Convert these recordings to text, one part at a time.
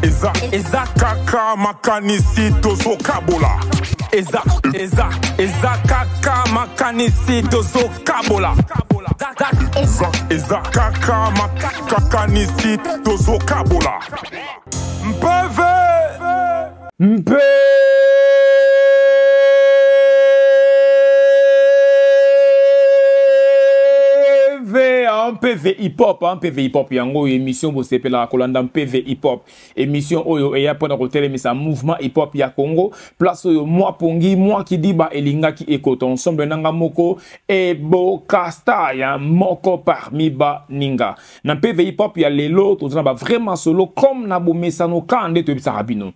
Eza kaka makanisi tozo kabola. Eza kaka makanisi tozo kabola. Eza kaka makanisi tozo kabola. Mpeve PV hip-hop, PV hip-hop, yango émission vous s'appelle la Kolanda PV hip-hop, émission oyo et après notre télémission mouvement hip-hop ya Congo, place oyo moi pongi, moi qui dit ba elinga qui écoute ensemble nanga moko et bokasta ya moko parmi ba ninga. Na PV hip-hop ya lelo to ba vraiment solo comme na bo mesano kande to bisa rabino.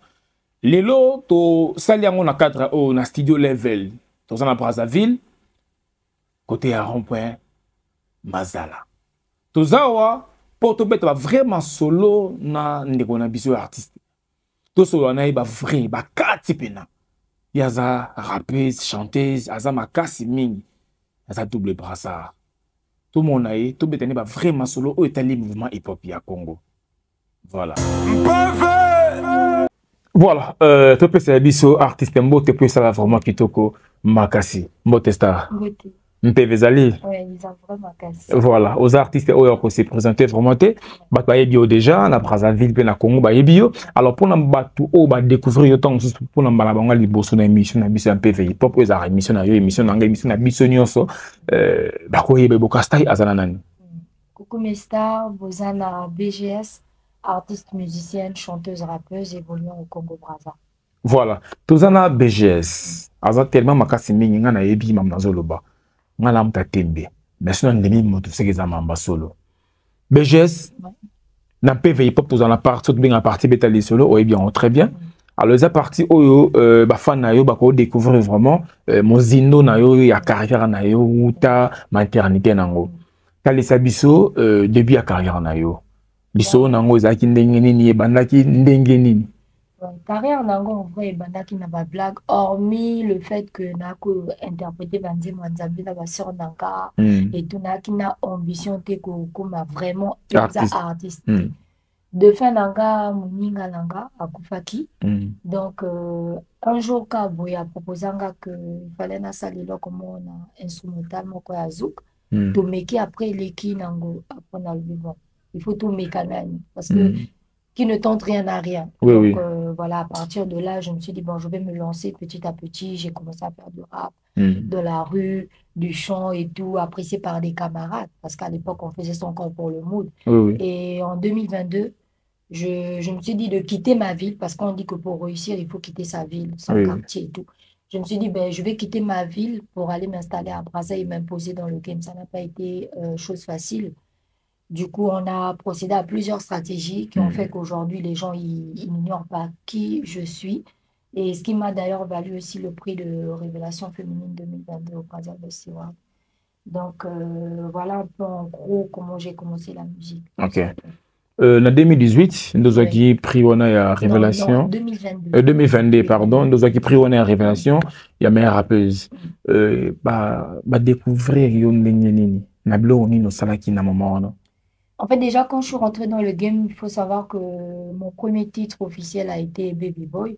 Lelo to sali yango na cadre o na studio level, to na Brazzaville côté à rond-point Mazala. Tozawa pour te vraiment solo na ndeko na biso artiste. To solo na ba vrai ba kati pena. Yaza rappeuse, chanteuse, aza makasi mingi. Yaza double brassard. Tout mon aïe, to betene ba vraiment solo au étali mouvement hip hop ya Congo. Voilà. Voilà, to pesa biso artiste mbo te pesa la vraiment kitoko makasi. Mbo star. MPV Zali. Oui, ils ont vraiment cassé. Voilà, aux artistes qui se présenté vraiment, bio déjà, na Brazzaville, na Congo, bio. Alors pour nous découvrir autant pour nous balabanga liboso na émission na biso MPV hip hop, aux émission na émission na biso nyonso, bakoyebe bokastai azana nani. Coucou mes stars, Bozana BGS, artiste musicienne, chanteuse, rappeuse évoluant au Congo Brazza. Voilà, Tozana BGS, azana tellement makasi mingi nga na yebi mam na zoloba. Ngalam ta tembe mais sinon ndemi moto sekeza mamba solo BGS na PV hip hop dans la partie bien la partie betali solo ou bien très bien alors la partie oyo ba fan na yo ba ko découvrir vraiment mozindo na yo ya carrière na yo uta maternité nango kalisa biso début ya carrière na yo biso nango ezaki ndenge nini ebandaki ndenge nini. Carrière nango en vrai bandaki na ba blague hormis le fait que nako interpréter banzi mwanzambi na ba sœur nanga et tout naki na ambition te ko comme vraiment artiste. De fin nanga muninga nanga akufaki. Donc un jour ka boya proposanga que fallait na salilo comme on instrumental moko ya zouk to meki après leki nango après na bon il faut tout mécaniser parce que qui ne tente rien à rien. Oui, donc voilà, à partir de là, je me suis dit, bon, je vais me lancer petit à petit. J'ai commencé à faire du rap, de la rue, du chant et tout, apprécié par des camarades. Parce qu'à l'époque, on faisait ça encore pour le mood. Et en 2022, je me suis dit de quitter ma ville, parce qu'on dit que pour réussir, il faut quitter sa ville, son quartier et tout. Je me suis dit, ben, je vais quitter ma ville pour aller m'installer à Brazzaville et m'imposer dans le game. Ça n'a pas été chose facile. Du coup, on a procédé à plusieurs stratégies qui ont fait qu'aujourd'hui, les gens ils n'ignorent pas qui je suis. Et ce qui m'a d'ailleurs valu aussi le prix de Révélation féminine 2022 au Brazza Festival. Donc, voilà un peu en gros comment j'ai commencé la musique. Ok. En 2018, nous avons pris la Révélation. Non, 2022. 2022, pardon. Nous avons pris la Révélation. Il y a mes rappeuses. Découvrir Yon Nablo Nino Salaki na moment. En fait, déjà, quand je suis rentrée dans le game, il faut savoir que mon premier titre officiel a été Baby Boy.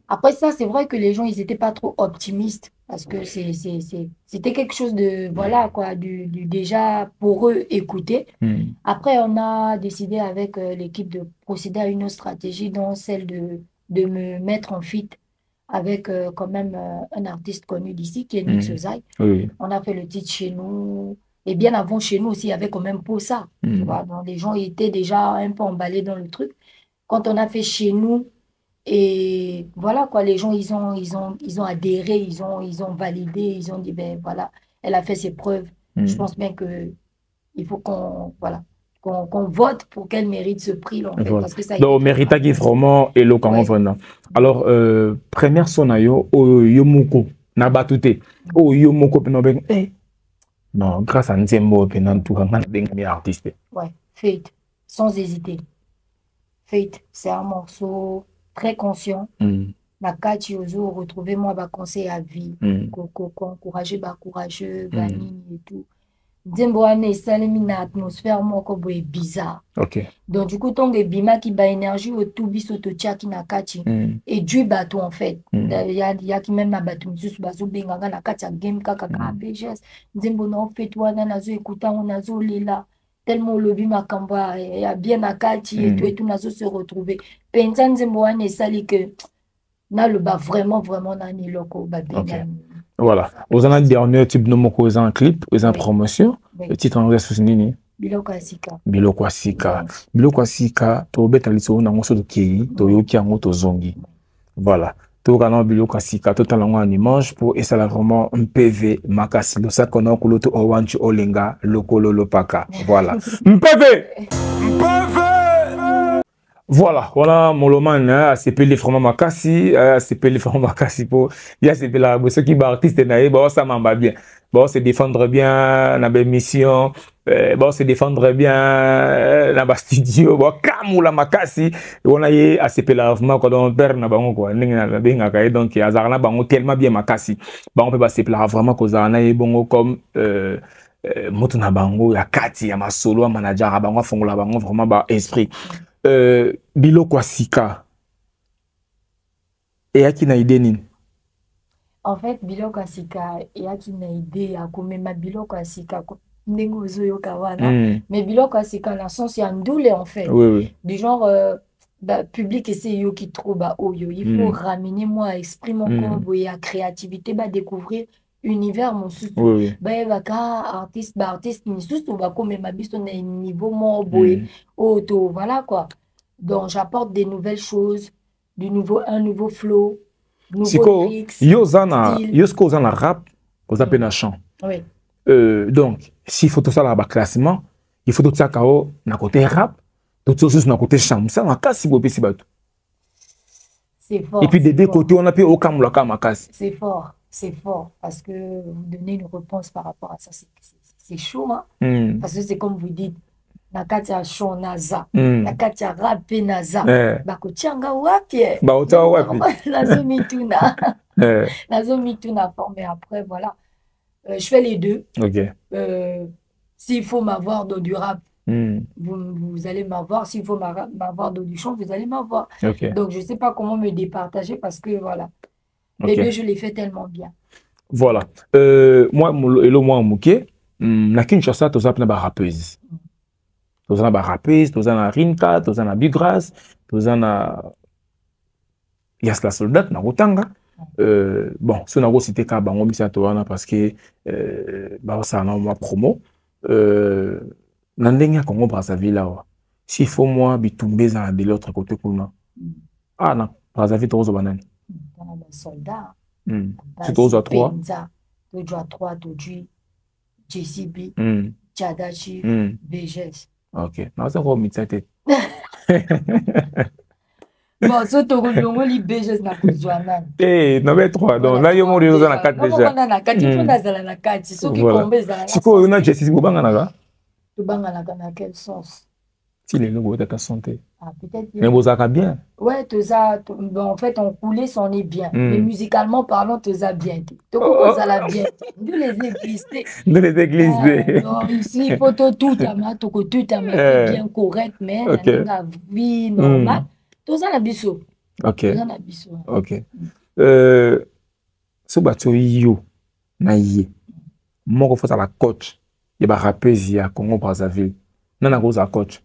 Après ça, c'est vrai que les gens, ils n'étaient pas trop optimistes parce que c'était quelque chose de, voilà, quoi, du déjà pour eux écouter. Après, on a décidé avec l'équipe de procéder à une autre stratégie, dont celle de me mettre en feat avec quand même un artiste connu d'ici qui est Nix Ozai. On a fait le titre chez nous. Et bien avant, chez nous aussi, il y avait quand même Posa. Tu vois, donc les gens étaient déjà un peu emballés dans le truc. Quand on a fait chez nous, et voilà quoi, les gens, ils ont adhéré, ils ont validé, ils ont dit, ben voilà, elle a fait ses preuves. Je pense bien qu'il faut qu'on vote pour qu'elle mérite ce prix. En fait, parce que ça donc, mérite qui vraiment éloquent. Alors, première son, Yomoko, Nabatute, Yomoko, non, grâce à Nzembo, tout artiste. Ouais, Fate, sans hésiter. Fate, c'est un morceau très conscient. Nakati Ozo, retrouvez-moi, conseil à vie. Coco, encourager, courageux, Vanille et tout. Nzembo wana esalemi na atmosphère moko boye bizarre. Ok. Donc du coup tonga ebima ki ba énergie autour biso totiaki na kati et du bateau en fait. Ya ki même na bateau misusu bazo benganga na kati ya game kaka ka BGS. Nzembo na fait wana nazo écouter on nazo lela tellement lobi makambo ya bien na kati et tout nazo se retrouver. Penza nzembo wana esali que na le ba vraiment na ni loko ba benga. Voilà. Vous en avez dernier type de moko en clip, en promotion. Le titre en anglais c'est nini? Biloko Asika. Biloko Asika. Biloko Asika, to beta liso na ngoso to kei, to yoki yango to zongi. Voilà. To kana Biloko Asika, to talango en image pour et ça là vraiment un PV makasi. Le sac qu'on a kuloto owanchi olenga lokolo lopaka. Voilà. PV. Voilà, voilà, Moloman, ACP les vraiment makasi, ACP les vraiment makasi pour, il y a CP là, ceux qui sont artistes, bon, ça m'en bien. Bon, se défendre bien, dans la mission, bon, se défendre bien, dans le studio, bon, comme la makasi, on a eu ACP là, vraiment, quand on perd, na bango, quoi, donc, il y a Zarna, bango, tellement bien makasi. Bon, on peut passer là, vraiment, qu'on a eu bongo comme, moto na bango, ya kati, ya masolo, ya manager, ya bango, fongola bango, vraiment, ba, esprit. Biloko Asika et qui na idée nini? En fait, Biloko Asika et qui na idée à comme ma Biloko Asika ndenge ozoyoka wana mais Biloko Asika na sens ya ndoule en fait. Oui. Du genre public et c'est yo qui trop ba oyo il faut ramener moi exprimer mon corps et créativité ba découvrir univers mon sous ba baka artiste ni sous ba comme ma biso na niveau mo boy auto voilà quoi. Donc j'apporte des nouvelles choses, un nouveau flow, nouveau lyrics. Yo zana rap, aux appels na chant. Oui. Donc s'il faut tout ça là bas classement, il faut tout ça kao na côté rap, tout ça juste na côté chant. Ça na kasi bo pesi bato. C'est fort. Et puis des deux côtés on a pu aucun moulaka makasi. C'est fort parce que vous donnez une réponse par rapport à ça, c'est chaud, hein? Parce que c'est comme vous dites, nakati ya chant naza, nakati ya rap naza, bakotianga wapi? Bakotianga wapi? Nazo mituna forme après, voilà. Je fais les deux. Ok. S'il faut m'avoir dans du rap, vous allez m'avoir. S'il faut m'avoir dans du chant, vous allez m'avoir. Okay. Donc, je ne sais pas comment me départager parce que, voilà. Les deux, je les fais tellement bien. Voilà. Moi, en Mouké, na Kinshasa, tu as une rappeuse. Tu as une rappeuse, tu as une Rinka, tu as une Big Grass, tu as une Yasla Soldat, na Rotanga. Bon, si on a cité Kabango, parce que ça a une promo. Nandenya Congo Brazzaville là. S'il faut moi bitumber de l'autre côté kuna. Ah non, Brazzaville tu as banane. Soldat. Tu as 3. Tu as 3 tu JCB, Tchadachi, BGS. OK. Non, c'est quoi mitete. Bon, so to ngoli BGS na kuzwana. Non mais 3. Donc là yo mori na 4 déjà. Na 4, il faut nazala na 4. So ki kombe zala. Siko na JCB bobanga na Tobanga na quel sens? Si les logos de ta santé. Ah, peut-être. Mais vous avez bien. Ouais, en fait, on coulait, on est bien. Mais musicalement parlant, tu as bien. Tu as bien. Nous les églises. Nous les églises. Ici, il faut tout bien correct, mais la vie normale. Tu as la biso. Ok. Ok. Ce bateau, yo, na yé. Moi, je fais la coach. Il y a un rappeur à Congo Brazzaville. Non, on a coach.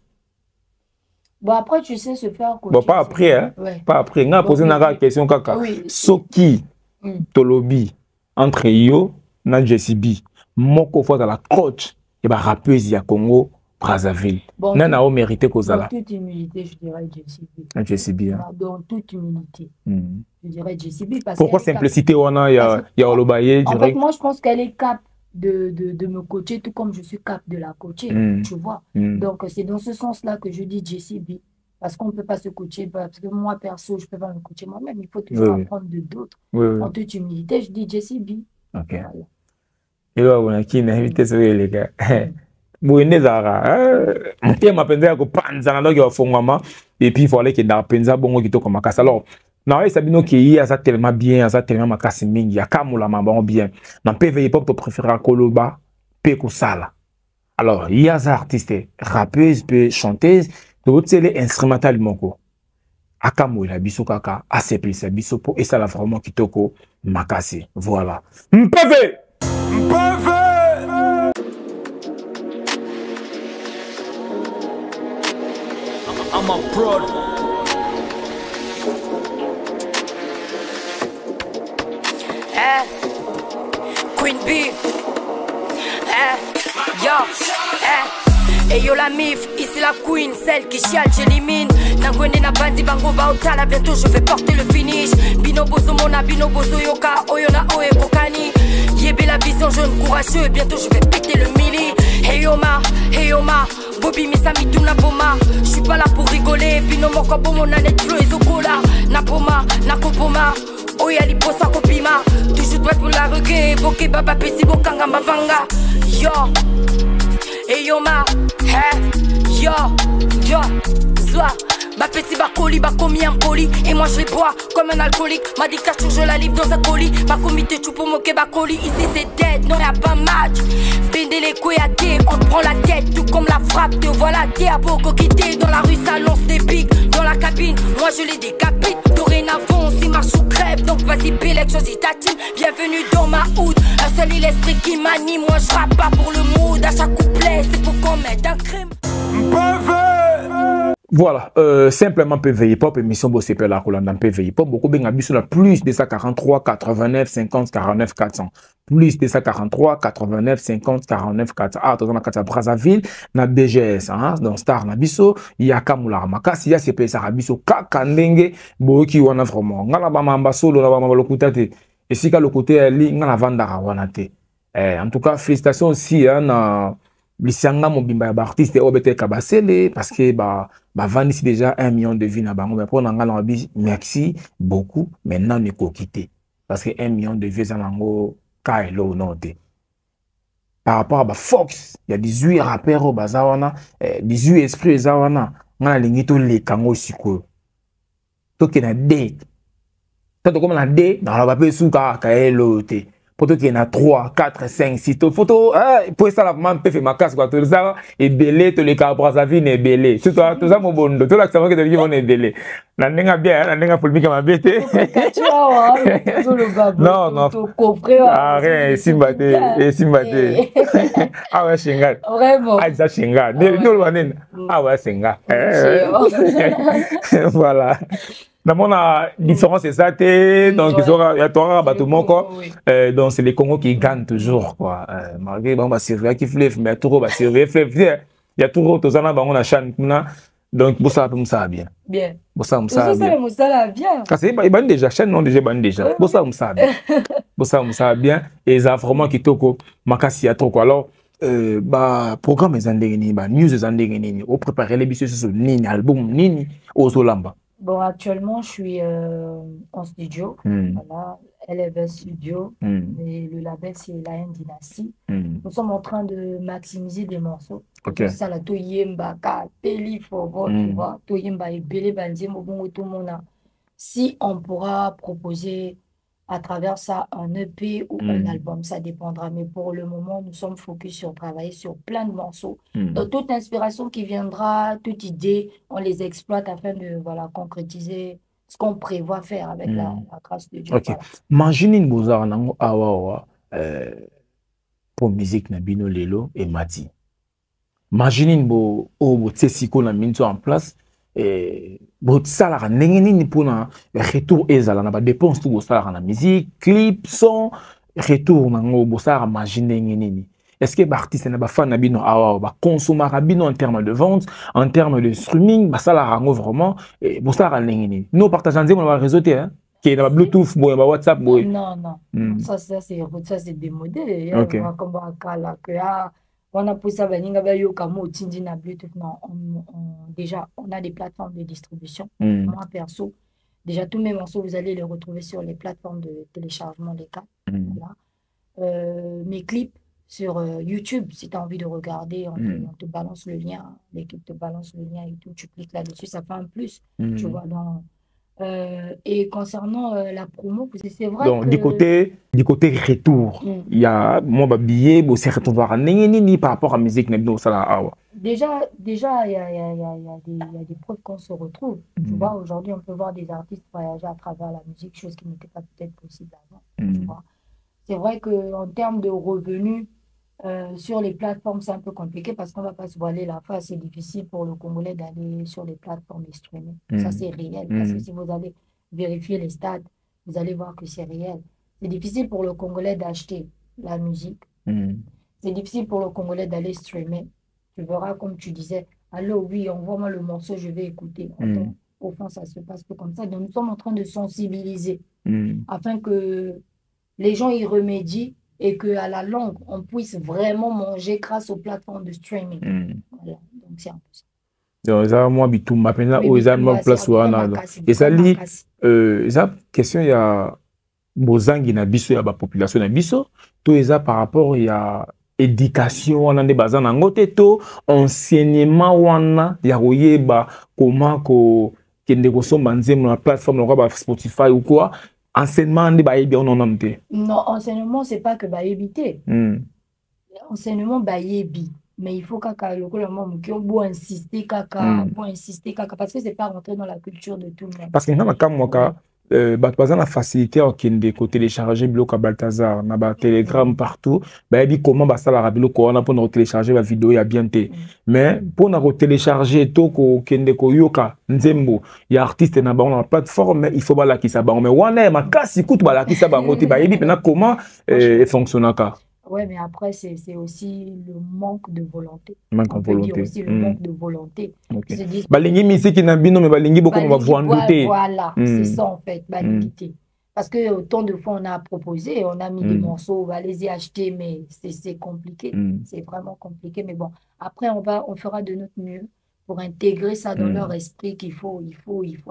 Bon, après, tu sais se faire coacher. Bon, pas après, hein. Ouais. Pas après. On a posé une question, kaka. Oui. Soki, Tolobi, entre yo, na JCB. Moko fois dans la coach, il y a un rappeur à Congo Brazzaville. Bon, non, on a mérité qu'on dans toute humilité, je dirais JCB. JCB, hein. Dans toute humilité, je dirais JCB. Pourquoi simplicité, on a, il y a Olobaye, en fait, moi, je pense qu'elle est cap de me coacher, tout comme je suis cap de la coacher, tu vois. Donc, c'est dans ce sens-là que je dis JCB. Parce qu'on ne peut pas se coacher, parce que moi, perso, je ne peux pas me coacher moi-même. Il faut toujours apprendre de d'autres. En toute humilité, je dis JCB. Ok. Et là, on a qui n'a invité sur les gars. Mouine Zara, je m'appelle à Panza, et puis il faut aller qu'il y ait un penza bon qui comme Makas. Alors, non, ça bino qui a ça tellement bien, ça tellement Makas mingi, ya kamula mabon bien. Dans PV hip hop, tu préfères Koloba, Peko Sala. Alors, il y a des artistes, rappeuses, chanteuses, d'autres, c'est les instrumentales, mon co. Akamo la biso kaka, asepli biso po, et ça la vraiment kitoko, makasi. Voilà. Mpeve! Mpeve! I'm a prod. Queen B. Yo. Et yo la mif, ici la queen, celle qui chiale, j'élimine. Nangwene na bandi bango baotala, bientôt je vais porter le finish. Bino bozo mona, bino bozo yoka, oyona oye kokani. Yébé la vision jaune courageux, bientôt je vais péter le mili. Hey Yoma, Bobby Misami Duna Boma. J'suis pas là pour rigoler, bino moko bomo na netflo et zokola. Napoma, nakopoma. Oya li posa kopima. Toujours prêt pour la reggae, boke baba pesi bokanga mavanga. Yo. Hey Yoma, yo, Zoa, ma petit bacoli, bacomi un poli, et moi je les bois comme un alcoolique. M'a dit cache je la livre dans un colis. Ma comité tu pour moquer bacoli, ici c'est dead, non y'a pas match. Bende les couilles à thé, on te prend la tête, tout comme la frappe, te voilà thé à beau coquité. Dans la rue ça lance des pics, dans la cabine, moi je les décapite. Dorénavant on s'y marche ou crève, donc vas-y Bélec, choisis ta team. Bienvenue dans ma hood, un seul est l'esprit qui m'anime. Moi je rappe pas pour le mood, à chaque couplet c'est pour qu'on mette un crime. Voilà, simplement PV Hip Hop, émission Bossé la Colanda PV Hip Hop, beaucoup bien abusé la plus de 43 89 50 49 400. Plus de 43 89 50 49 400. Ah, dans la Brazzaville, na BGS, hein, dans Star Nabiso, Yaka Moula Makasi, ya CP Sarabiso, Kakandenge, Boki wana vraiment. Ngala ba mamba solo la ba mamba lokutate. Et si ka le côté li ngala vandara wanate. En tout cas, félicitations aussi hein, Lisianga Mobimba artiste Obete Kabasele parce que bah vend déjà 1 million de vues na bango mais pour nangala merci beaucoup maintenant ne ko quitter parce que 1 million de vues zanango kailo noté par rapport à Fox il y a 18 rappeurs au bazawana 18 esprits zawana ngala lingito le kango siko to kena D to comme la D dans la papier suka kailo té photo qui est na 3, 4, 5, 6 photo pour ça la maman peut faire ma casse quoi tout ça et belé tous les cas Brazzaville est belé tout ça mon bondo tout là que ça va que devient on est belé la nenga bien la nenga polémique m'a bêté non non arrête simbaté et simbaté ah ouais shinga Vraiment. ah ça shinga nous le wanen ah ouais shinga voilà. Dans la différence c'est ça, donc il y a trois bateaux donc c'est les Congos qui gagnent toujours quoi. Malgré bon bah servir qui fleuve mais toujours bah servir fleuve il y a toujours tous en on a chaîne donc pour ça bien. Bien. Pour ça bien. Parce que il ban déjà chaîne non déjà ban déjà. Pour ça bien. Pour ça bien et ça vraiment qui toko makasi ya trop quoi. Alors bah programme les andengeni bah news les andengeni au préparer les bisous sur nini album nini au Zolamba. Bon, actuellement, je suis en studio. Voilà, LFS Studio. Et le label, c'est Lion Dynasty. Nous sommes en train de maximiser des morceaux. Ok. Ça, la Toyemba, Peli, Fobo, tu vois. Toyemba et Bele, Banzemo, bon, tout le monde. Si on pourra proposer à travers ça un EP ou un album, ça dépendra. Mais pour le moment, nous sommes focus sur travailler sur plein de morceaux. Donc, toute inspiration qui viendra, toute idée, on les exploite afin de concrétiser ce qu'on prévoit faire avec la grâce de Dieu. Ok. Voilà. Imagine une bozar nango awa pour musique na bino lelo et mati. Imagine une bo tsesiko na minto en place. Bon ça la nini pour na retour ezala na ba dépense tout ça na musique clip son retour nango bo ça imaginer nini est-ce que l'artiste na ba fan na bino awa ba consommer bino en termes de vente en termes de streaming ba ça la rango vraiment bo ça nini nous partageons dans le réseau hein qui est dans Bluetooth bon ba WhatsApp bon non ça c'est démodé okay. Comme kala que on a poussé baninga ba yo kamo tindi na Bluetooth non déjà on a des plateformes de distribution. Moi perso déjà tous mes morceaux vous allez les retrouver sur les plateformes de téléchargement des cas. Voilà. Mes clips sur YouTube si tu as envie de regarder on te balance le lien l'équipe te balance le lien et tout tu cliques là-dessus ça fait un plus tu vois dans Et concernant la promo, c'est vrai donc, que... du côté retour, il y a mon billet, bon, c'est retour ni par rapport à la musique, Déjà, il y a des preuves qu'on se retrouve. Tu vois, aujourd'hui, on peut voir des artistes voyager à travers la musique, chose qui n'était pas peut-être possible avant. Tu vois. C'est vrai qu'en termes de revenus, sur les plateformes, c'est un peu compliqué parce qu'on ne va pas se voiler la face. C'est difficile pour le Congolais d'aller sur les plateformes et streamer. Ça, c'est réel. Parce que si vous allez vérifier les stats, vous allez voir que c'est réel. C'est difficile pour le Congolais d'acheter la musique. C'est difficile pour le Congolais d'aller streamer. Tu verras, comme tu disais, allô, oui, envoie-moi le morceau, je vais écouter. Au fond, ça se passe peu comme ça. Donc, nous sommes en train de sensibiliser afin que les gens y remédient et qu'à la longue, on puisse vraiment manger grâce aux plateformes de streaming. Voilà, donc c'est un peu ça. Donc, ça, moi, bitumba, maintenant, où ils ont place ou et ça lit, ça, question, il y a bozangi na biso, il y a la population na biso, tout ça par rapport, il y a éducation, on a des bases en côté, tout enseignement, on a, il y a comment que la plateforme, Spotify ou quoi. Enseignement, non, enseignement, c'est pas que éviter. Enseignement, mais il faut insister, parce que c'est pas rentrer dans la culture de tout le monde. Parce que dans la facilité à télécharger bloc à Balthazar, na Telegram partout, comment ça la rabilo pour télécharger la vidéo ya bien té. Mais pour na télécharger toko kende ko yoka nzembo, il y a artiste na ba la plateforme, mais il faut bala ki sa ba mais wana ma kasi coûte bala ki sa ba ngoti ba yebi pena comment fonctionne ka. Ouais, mais après, c'est aussi le manque de volonté. On peut dire aussi le manque de volonté. Balingi musique na bino mais balingi beaucoup va voir. Voilà, c'est ça en fait, balingi. Parce que autant de fois on a proposé, on a mis des morceaux, on va les y acheter, mais c'est compliqué. C'est vraiment compliqué. Mais bon, après on fera de notre mieux pour intégrer ça dans leur esprit qu'il faut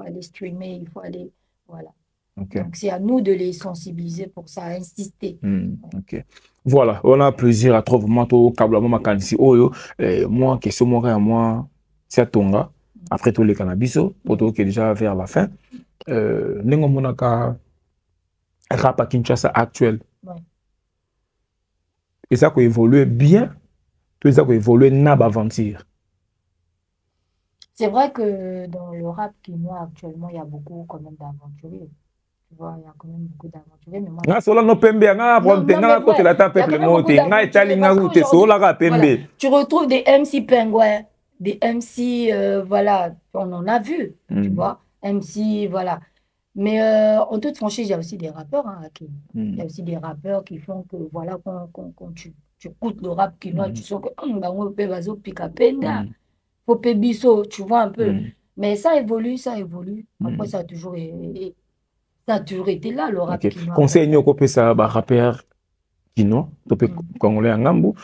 aller streamer, il faut aller, voilà. Okay. Donc c'est à nous de les sensibiliser pour ça, insister. Okay. Voilà, on a plaisir à trouver moi tout câble moi kanisi oyo moi question moi c'est à Tonga après tous les cannabis pour tout qui est déjà vers la fin nengo monaka rap à Kinshasa actuel. Et ça peut évoluer bien, tout ça peut évoluer nab aventure. C'est vrai que dans le rap quinois actuellement il y a beaucoup quand même d'aventuriers. Tu vois, il y a quand même beaucoup d'aventuriers, mais moi... Tu retrouves des MC pingouins, des MC, voilà, on en a vu, tu vois, MC, voilà. Mais en toute franchise, il y a aussi des rappeurs, hein, il y a aussi des rappeurs qui font que, voilà, quand tu écoutes le rap quinois, tu sens que, tu vois un peu. Mais ça évolue. Après, ça a toujours été là, le rap quinois. Conseil, nous avons ça, rappeur quinois, congolais en Gambo,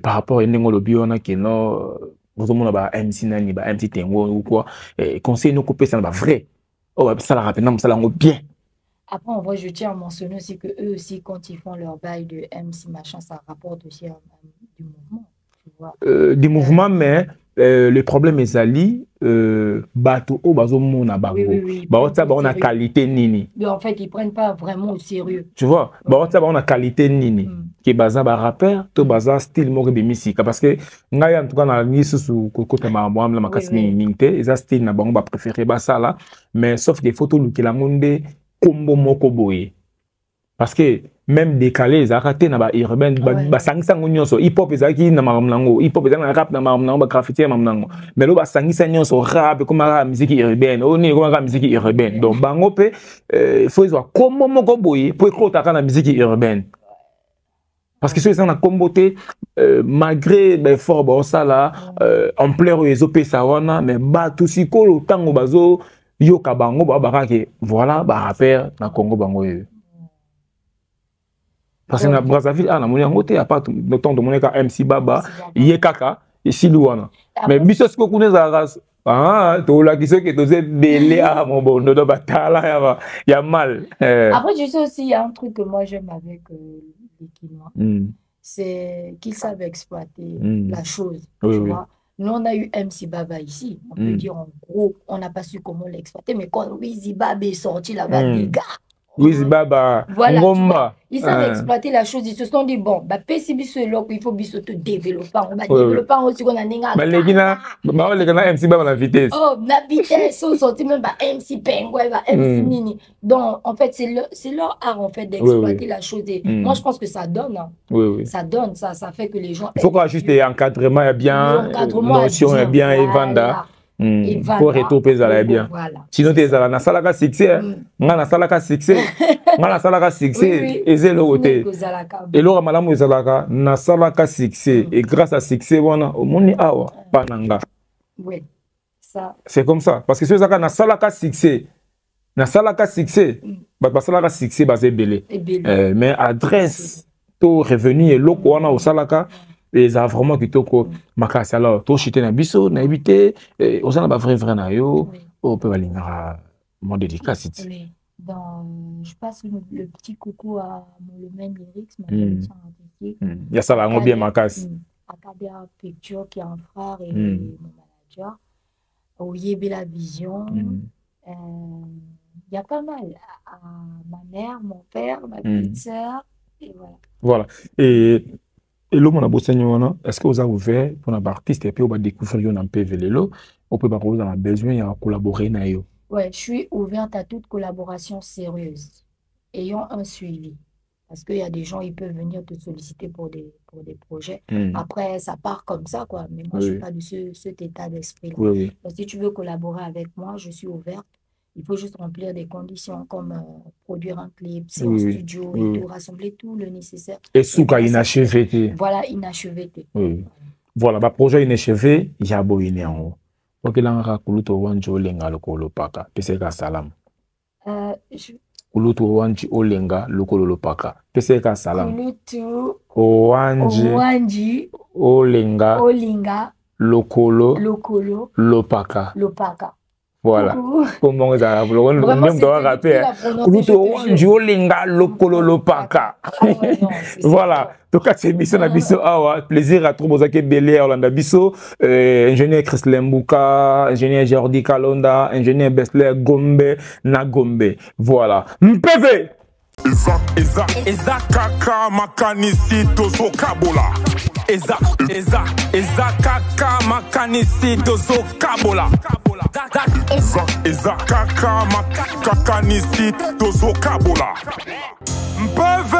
par rapport à Nengo Lobiona, quinois, vous avez MC Nani, MC Tengo ou quoi. Conseil, nous avons ça, vrai. Oh, ça la rappelle, ça la bien. Après, en vrai, je tiens à mentionner aussi que eux aussi, quand ils font leur bail de MC machin, ça rapporte aussi du mouvement. Tu vois. Du mouvement, mais le problème est Ali, bateau au bazo mona bango. On a qualité nini. Mais en fait, ils prennent pas vraiment au sérieux. Tu vois, on a qualité nini. Qui est basé ba rappeur, to basé style mo de musique parce que ngai en tout cas na ni sous côté ma moi la makasmi ningté, ça style na bango ba préféré ba ça là, mais sauf des photos lu ki la monde kombo moko boye. Parce que même décalé, ils arrêtent na ba urbain, ba sangisa nyonso hip hop ezaki na mamnango, hip hop ezaki na rap na mamnango, ba graffiti na mamnango. Mais lo ba sangisa nyonso rap comme la musique urbaine, on est comme la musique urbaine. Donc bango pe il faut voir comment moko boye pour écouter la musique urbaine. Parce que ceux qui sont en comboté, malgré l'effort, bon ça là, en plein les OP ça wana, mais bah tout si kolo tango bazo yoka bango ba barake, voilà ba rappeur na Congo bango yo. Parce que na Brazzaville na moni ngote à part le temps de mon ka MC Baba, Yekaka et Silouana. Mais biso ce que connaît za race. Ah, tout là qui sont qui dosaient belé à mon bon de batala il y a mal. Après je sais aussi il y a un truc que moi j'aime avec les Quinois, c'est qu'ils savent exploiter la chose, tu vois. Nous, on a eu MC Baba ici. On peut dire en gros, on n'a pas su comment l'exploiter. Mais quand Wizzy Baba est sorti là-bas, les gars. Wizzy Baba, voilà, ils savent exploiter la chose. Ils se sont dit, bon, bah, PCB, il faut te développer. On va développer aussi qu'on a MC Baba la vitesse. Oh, la vitesse, on sortit même MC Penguin, MC Nini. Donc, en fait, c'est leur art, en fait, d'exploiter la chose. Et moi, je pense que ça donne. Hein. Ça donne, ça fait que les gens... Il faut qu'on juste l'encadrement est bien, notion est bien, et vanda. Il faut retourner à la bien. Sinon, tu es à la salaka succès. On a salaka succès. On a salaka succès. Et c'est le côté. Et l'autre madame est salaka. Na salaka succès. Et grâce à succès, on a au monde awa pananga. Oui, ça. C'est comme ça. Parce que si on a na salaka succès, na salaka succès, bah salaka succès basé belé. Mais adresse, tout revenu et l'autre on a au salaka. Et ça vraiment qui toko makasi alors to chité na biso na éviter on s'en a vrai na yo on peut aller à mon dédicace. Oui. Je passe le petit coucou à le même lyrics il y a ça là on bien makasi Akadia Picture qui est un frère et mon manager Oyebe la vision il y a pas mal à ma mère, mon père, ma petite sœur et voilà. Et l'homme a bossé est-ce que vous avez ouvert pour un artiste et puis on va découvrir un PV Lelo, on peut pas vous avoir besoin de collaborer na yo. Ouais, je suis ouverte à toute collaboration sérieuse, ayant un suivi. Parce qu'il y a des gens, ils peuvent venir te solliciter pour des projets. Après, ça part comme ça, quoi. Mais moi, je suis pas de cet état d'esprit. Donc, si tu veux collaborer avec moi, je suis ouverte. Il faut juste remplir des conditions comme produire un clip, c'est au studio et tout, rassembler tout le nécessaire. Et souka inachevé. Voilà, inachevé. Voilà, le projet inachevé, il y a beau iné en haut. Donc, il y a un rakuluto wanji olenga lokolo paka. Peseka salam. Kulutu wanji olenga lokolo paka. Peseka salam. Kulutu wanji olenga lokolo lopaka. Voilà. Comment vous avez voilà. Donc, c'est mission Nabiso Awa. Plaisir à trouver Bozake Belé, Orlando Bisso, ingénieur Chris Lembuka, ingénieur Jordi Kalonda, ingénieur Besler Gombe, Nagombe. Voilà. MPV! Eza kaka makanisi tozo kabola. Eza kaka makanisi tozo kabola. Eza kaka makanisi tozo kabola. MPV